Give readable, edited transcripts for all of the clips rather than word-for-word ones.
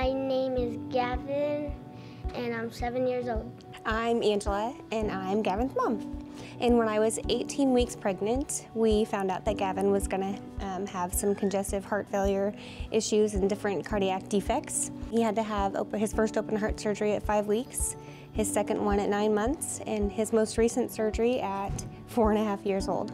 My name is Gavin, and I'm 7 years old. I'm Angela, and I'm Gavin's mom. And when I was 18 weeks pregnant, we found out that Gavin was going to have some congestive heart failure issues and different cardiac defects. He had to have his first open heart surgery at 5 weeks, his second one at 9 months, and his most recent surgery at 4.5 years old.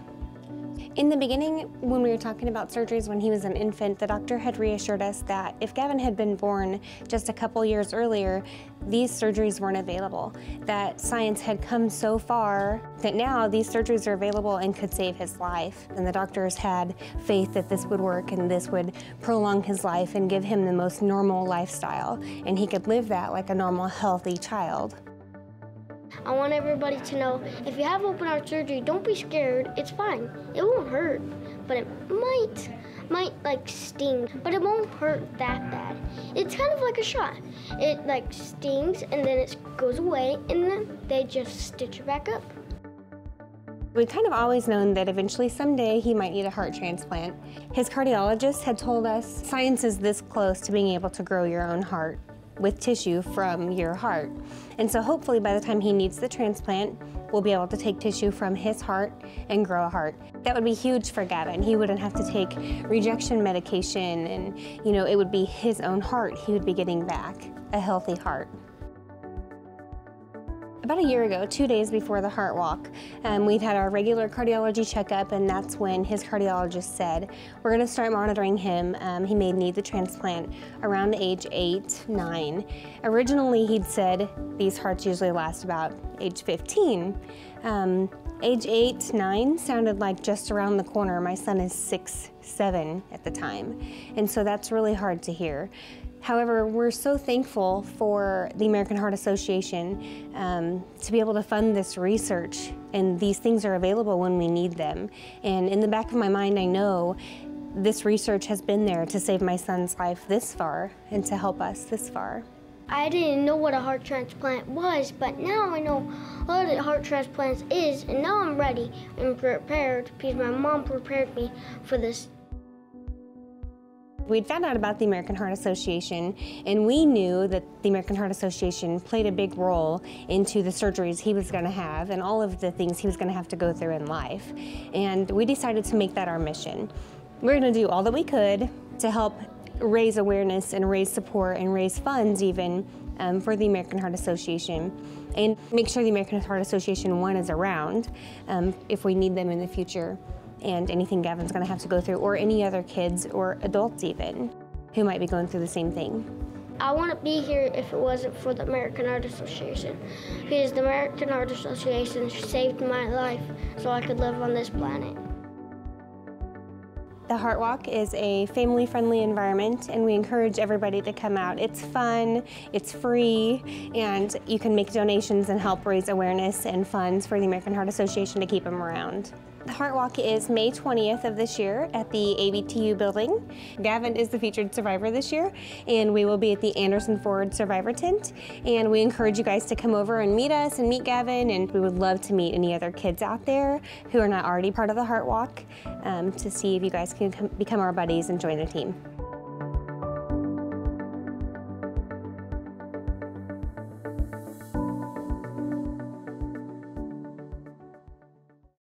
In the beginning, when we were talking about surgeries when he was an infant, the doctor had reassured us that if Gavin had been born just a couple years earlier, these surgeries weren't available. That science had come so far that now these surgeries are available and could save his life. And the doctors had faith that this would work and this would prolong his life and give him the most normal lifestyle. And he could live that like a normal, healthy child. I want everybody to know, if you have open heart surgery, don't be scared. It's fine. It won't hurt, but it might like sting, but it won't hurt that bad. It's kind of like a shot. It like stings and then it goes away and then they just stitch it back up. We'd kind of always known that eventually someday he might need a heart transplant. His cardiologist had told us science is this close to being able to grow your own heart with tissue from your heart. And so hopefully by the time he needs the transplant, we'll be able to take tissue from his heart and grow a heart. That would be huge for Gavin. He wouldn't have to take rejection medication and, it would be his own heart he would be getting back, a healthy heart. About a year ago, 2 days before the heart walk, we'd had our regular cardiology checkup, and that's when his cardiologist said, we're going to start monitoring him. He may need the transplant around age 8, 9. Originally, he'd said these hearts usually last about age 15. Age 8, 9 sounded like just around the corner. My son is 6, 7 at the time, and so that's really hard to hear. However, we're so thankful for the American Heart Association to be able to fund this research, and these things are available when we need them. And in the back of my mind, I know this research has been there to save my son's life this far and to help us this far. I didn't know what a heart transplant was, but now I know what a heart transplant is, and now I'm ready and prepared because my mom prepared me for this. We'd found out about the American Heart Association, and we knew that the American Heart Association played a big role into the surgeries he was going to have and all of the things he was going to have to go through in life. And we decided to make that our mission. We're going to do all that we could to help raise awareness and raise support and raise funds even for the American Heart Association, and make sure the American Heart Association is around if we need them in the future, and anything Gavin's going to have to go through, or any other kids or adults even who might be going through the same thing. I wouldn't be here if it wasn't for the American Heart Association, because the American Heart Association saved my life so I could live on this planet. The Heart Walk is a family-friendly environment, and we encourage everybody to come out. It's fun, it's free, and you can make donations and help raise awareness and funds for the American Heart Association to keep them around. The Heart Walk is May 20th of this year at the ABTU building. Gavin is the featured survivor this year, and we will be at the Anderson Ford Survivor Tent. And we encourage you guys to come over and meet us and meet Gavin, and we would love to meet any other kids out there who are not already part of the Heart Walk to see if you guys can become our buddies and join the team.